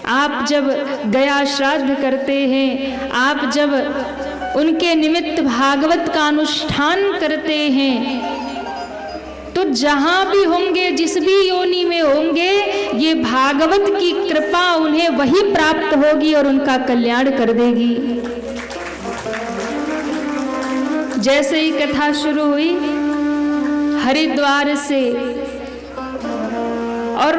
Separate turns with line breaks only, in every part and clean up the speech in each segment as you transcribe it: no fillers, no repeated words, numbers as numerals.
आप जब गया श्राद्ध करते हैं, आप जब उनके निमित्त भागवत का अनुष्ठान करते हैं, तो जहाँ भी होंगे, जिस भी योनि में होंगे, ये भागवत की कृपा उन्हें वही प्राप्त होगी और उनका कल्याण कर देगी। जैसे ही कथा शुरू हुई हरिद्वार से, और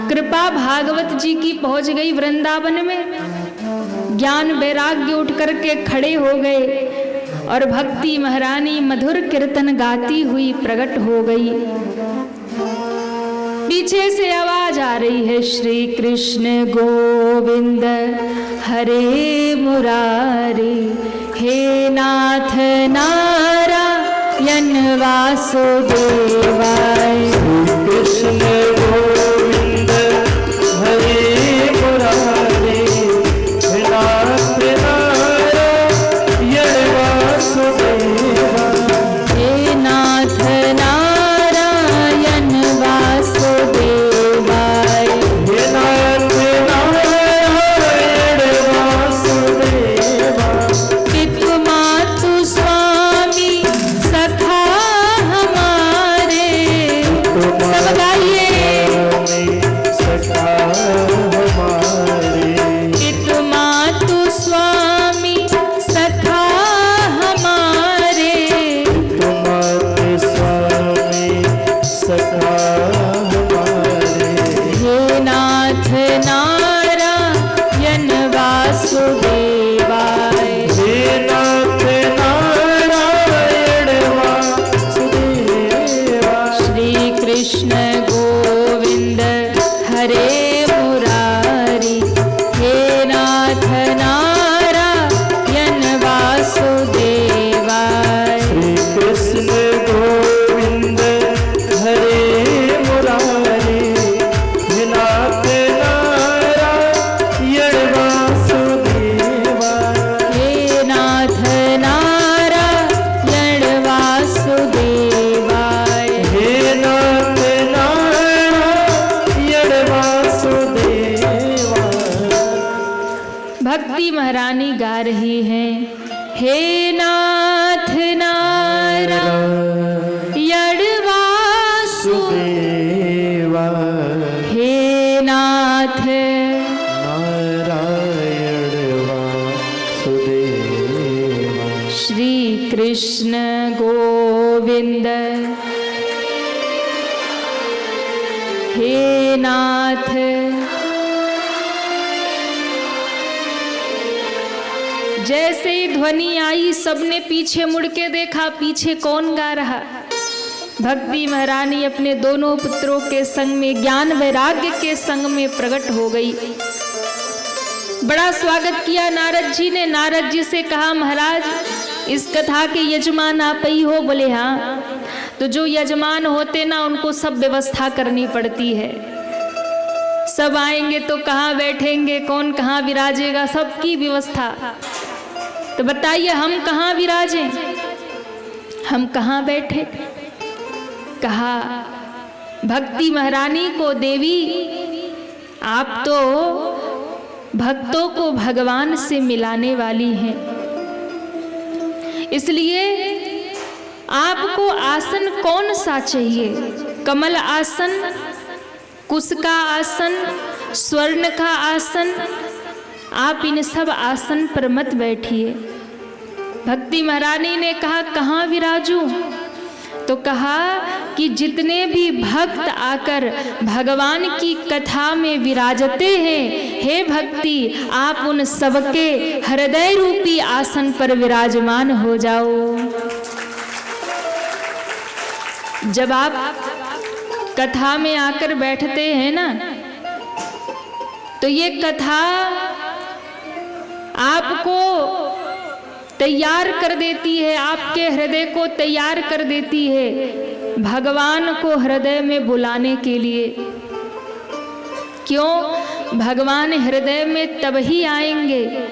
कृपा भागवत जी की पहुंच गई वृंदावन में। ज्ञान वैराग्य उठ करके खड़े हो गए और भक्ति महारानी मधुर कीर्तन गाती हुई प्रकट हो गई। पीछे से आवाज आ रही है, श्री कृष्ण गोविंद हरे मुरारी, हे नाथ नारायण वासुदेवाय।
कृष्ण गोविंद हरे मुरारी, हे नाथ नारायण वासुदेवाय।
हे नाथ नारायण वासुदेवाय।
हे नाथ नारायण वासुदेवाय।
पितु मातु स्वामी सखा हमारे, सब गाइए।
सखा हमारे,
पितु मातु स्वामी सखा हमारे,
तुम्हारे स्वामी सखा हमारे।
हे नाथ नारायण वासुदेवाय।
हे नाथ नारायण वासुदेवाय।
श्री कृष्ण गोविंद हरे मुरारी, हे नाथ नारायण वासुदेवाय।
श्री कृष्ण गोविंद हरे मुरारी, हे नाथ नारायण वासुदेवाय।
हे नाथ नारायण वासुदेवाय।
हे नाथ नारायण वासुदेवाय।
भक्ति महारानी गा रही हैं, हे नाथ नारायण वासुदेवाय।
वासुदेवाय।
हे नाथ
नारायण वासुदेवाय।
श्री कृष्ण गोविंद हे नाथ। जैसे ही ध्वनि आई, सबने पीछे मुड़ के देखा, पीछे कौन गा रहा। भक्ति महारानी अपने दोनों पुत्रों के संग में, ज्ञान वैराग्य के संग में प्रकट हो गई। बड़ा स्वागत किया नारद जी ने। नारद जी से कहा, महाराज इस कथा के यजमान आप ही हो? बोले हाँ। तो जो यजमान होते ना, उनको सब व्यवस्था करनी पड़ती है। सब आएंगे तो कहाँ बैठेंगे, कौन कहाँ विराजेगा, सबकी व्यवस्था। तो बताइए हम कहाँ विराजें, हम कहाँ बैठे? कहा, भक्ति महारानी को, देवी आप तो भक्तों को भगवान से मिलाने वाली हैं, इसलिए आपको आसन कौन सा चाहिए? कमल आसन, कुश का आसन, स्वर्ण का आसन, आप इन सब आसन पर मत बैठिए। भक्ति महारानी ने कहा, कहाँ विराजूं? तो कहा कि जितने भी भक्त आकर भगवान की कथा में विराजते हैं, हे भक्ति आप उन सबके हृदय रूपी आसन पर विराजमान हो जाओ। जब आप कथा में आकर बैठते हैं ना, तो ये कथा आपको तैयार कर देती है, आपके हृदय को तैयार कर देती है भगवान को हृदय में बुलाने के लिए। क्यों? भगवान हृदय में तब ही आएंगे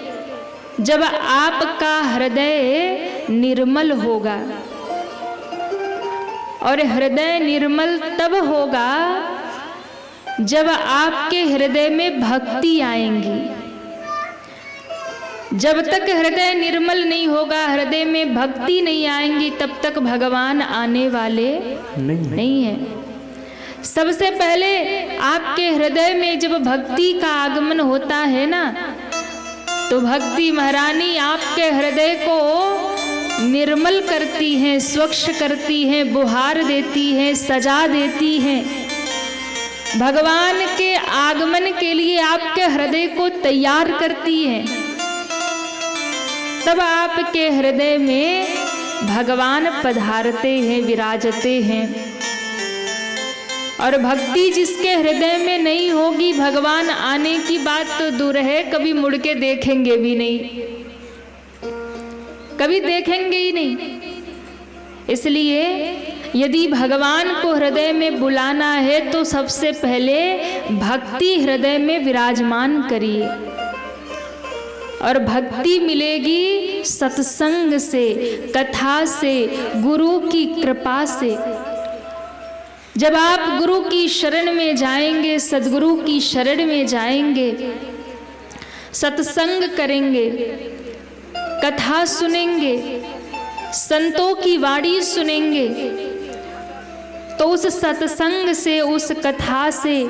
जब आपका हृदय निर्मल होगा, और हृदय निर्मल तब होगा जब आपके हृदय में भक्ति आएंगी। जब तक हृदय निर्मल नहीं होगा, हृदय में भक्ति नहीं आएंगी, तब तक भगवान आने वाले नहीं है। सबसे पहले आपके हृदय में जब भक्ति का आगमन होता है ना, तो भक्ति महारानी आपके हृदय को निर्मल करती हैं, स्वच्छ करती हैं, बुहार देती हैं, सजा देती हैं। भगवान के आगमन के लिए आपके हृदय को तैयार करती हैं। तब आपके हृदय में भगवान पधारते हैं, विराजते हैं। और भक्ति जिसके हृदय में नहीं होगी, भगवान आने की बात तो दूर है, कभी मुड़ के देखेंगे भी नहीं, कभी देखेंगे ही नहीं। इसलिए यदि भगवान को हृदय में बुलाना है तो सबसे पहले भक्ति हृदय में विराजमान करिए। और भक्ति मिलेगी सत्संग से, कथा से, गुरु की कृपा से। जब आप गुरु की शरण में जाएंगे, सद्गुरु की शरण में जाएंगे, सत्संग करेंगे, कथा सुनेंगे, संतों की वाणी सुनेंगे, तो उस सत्संग से, उस कथा से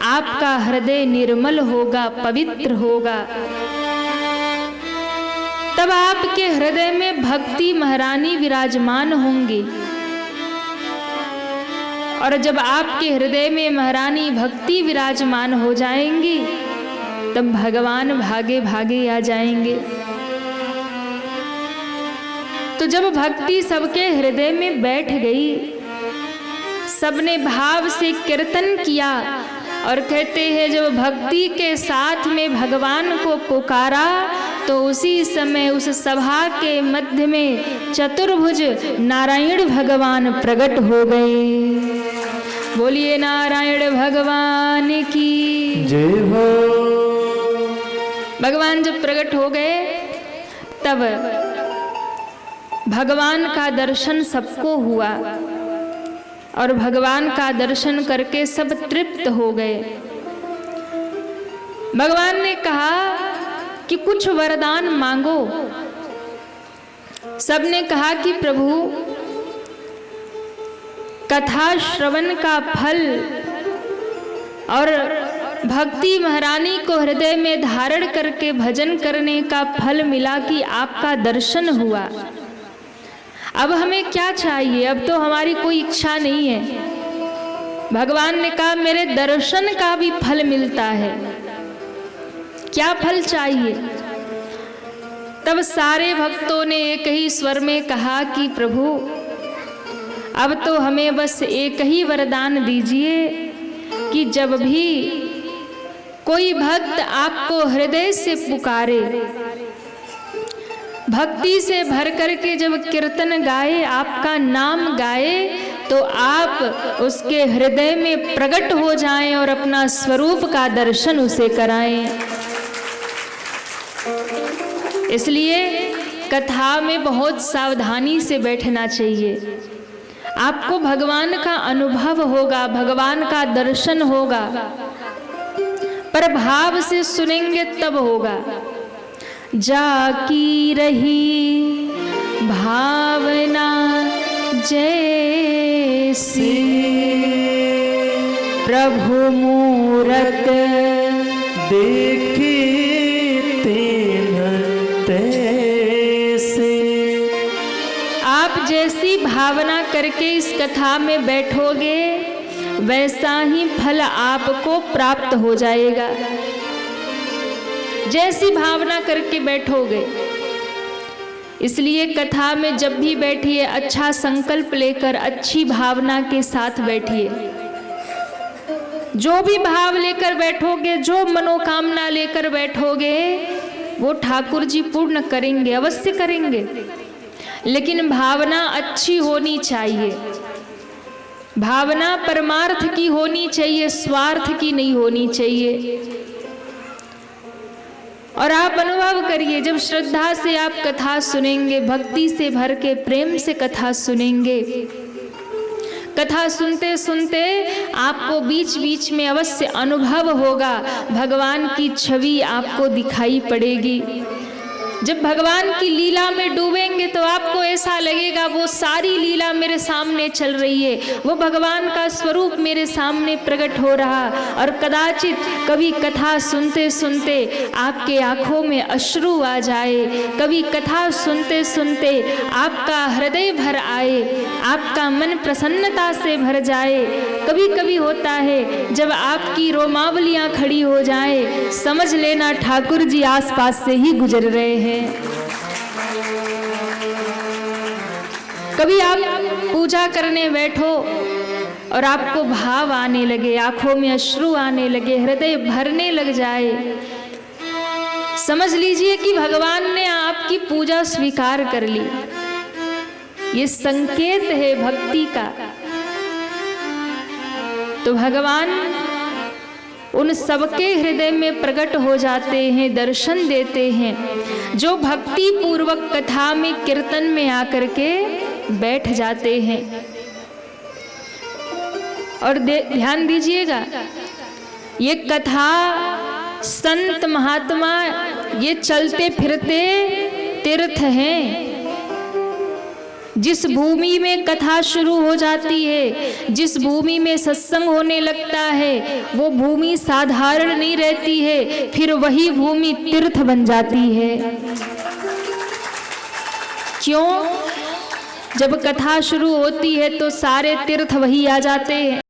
आपका हृदय निर्मल होगा, पवित्र होगा। तब आपके हृदय में भक्ति महारानी विराजमान होंगी। और जब आपके हृदय में महारानी भक्ति विराजमान हो जाएंगी, तब भगवान भागे भागे आ जाएंगे। तो जब भक्ति सबके हृदय में बैठ गई, सबने भाव से कीर्तन किया, और कहते हैं जब भक्ति के साथ में भगवान को पुकारा, तो उसी समय उस सभा के मध्य में चतुर्भुज नारायण भगवान प्रकट हो गए। बोलिए नारायण भगवान की
जय हो।
भगवान जब प्रकट हो गए, तब भगवान का दर्शन सबको हुआ, और भगवान का दर्शन करके सब तृप्त हो गए। भगवान ने कहा कि कुछ वरदान मांगो। सबने कहा कि प्रभु, कथा श्रवण का फल और भक्ति महारानी को हृदय में धारण करके भजन करने का फल मिला कि आपका दर्शन हुआ। अब हमें क्या चाहिए? अब तो हमारी कोई इच्छा नहीं है। भगवान ने कहा मेरे दर्शन का भी फल मिलता है, क्या फल चाहिए? तब सारे भक्तों ने एक ही स्वर में कहा कि प्रभु, अब तो हमें बस एक ही वरदान दीजिए कि जब भी कोई भक्त आपको हृदय से पुकारे, भक्ति से भर करके जब कीर्तन गाए, आपका नाम गाए, तो आप उसके हृदय में प्रकट हो जाएं और अपना स्वरूप का दर्शन उसे कराएं। इसलिए कथा में बहुत सावधानी से बैठना चाहिए। आपको भगवान का अनुभव होगा, भगवान का दर्शन होगा, पर भाव से सुनेंगे तब होगा। जाकी रही भावना जैसी, प्रभु मूरत
देखी तैसे।
आप जैसी भावना करके इस कथा में बैठोगे, वैसा ही फल आपको प्राप्त हो जाएगा। जैसी भावना करके बैठोगे। इसलिए कथा में जब भी बैठिए, अच्छा संकल्प लेकर, अच्छी भावना के साथ बैठिए। जो भी भाव लेकर बैठोगे, जो मनोकामना लेकर बैठोगे, वो ठाकुर जी पूर्ण करेंगे, अवश्य करेंगे। लेकिन भावना अच्छी होनी चाहिए। भावना परमार्थ की होनी चाहिए, स्वार्थ की नहीं होनी चाहिए। और आप अनुभव करिए, जब श्रद्धा से आप कथा सुनेंगे, भक्ति से भर के प्रेम से कथा सुनेंगे, कथा सुनते सुनते आपको बीच बीच में अवश्य अनुभव होगा, भगवान की छवि आपको दिखाई पड़ेगी। जब भगवान की लीला में डूबेंगे तो आपको ऐसा लगेगा वो सारी लीला मेरे सामने चल रही है, वो भगवान का स्वरूप मेरे सामने प्रकट हो रहा। और कदाचित कभी कथा सुनते सुनते आपके आंखों में अश्रु आ जाए, कभी कथा सुनते सुनते आपका हृदय भर आए, आपका मन प्रसन्नता से भर जाए। कभी कभी होता है जब आपकी रोमावलियां खड़ी हो जाए, समझ लेना ठाकुर जी आसपास से ही गुजर रहे हैं। कभी आप पूजा करने बैठो और आपको भाव आने लगे, आंखों में अश्रु आने लगे, हृदय भरने लग जाए, समझ लीजिए कि भगवान ने आपकी पूजा स्वीकार कर ली। ये संकेत है भक्ति का। तो भगवान उन सबके हृदय में प्रकट हो जाते हैं, दर्शन देते हैं, जो भक्ति पूर्वक कथा में कीर्तन में आकर के बैठ जाते हैं। और ध्यान दीजिएगा, ये कथा संत महात्मा ये चलते फिरते तीर्थ हैं। जिस भूमि में कथा शुरू हो जाती है, जिस भूमि में सत्संग होने लगता है, वो भूमि साधारण नहीं रहती है, फिर वही भूमि तीर्थ बन जाती है। क्यों? जब कथा शुरू होती है तो सारे तीर्थ वही आ जाते हैं।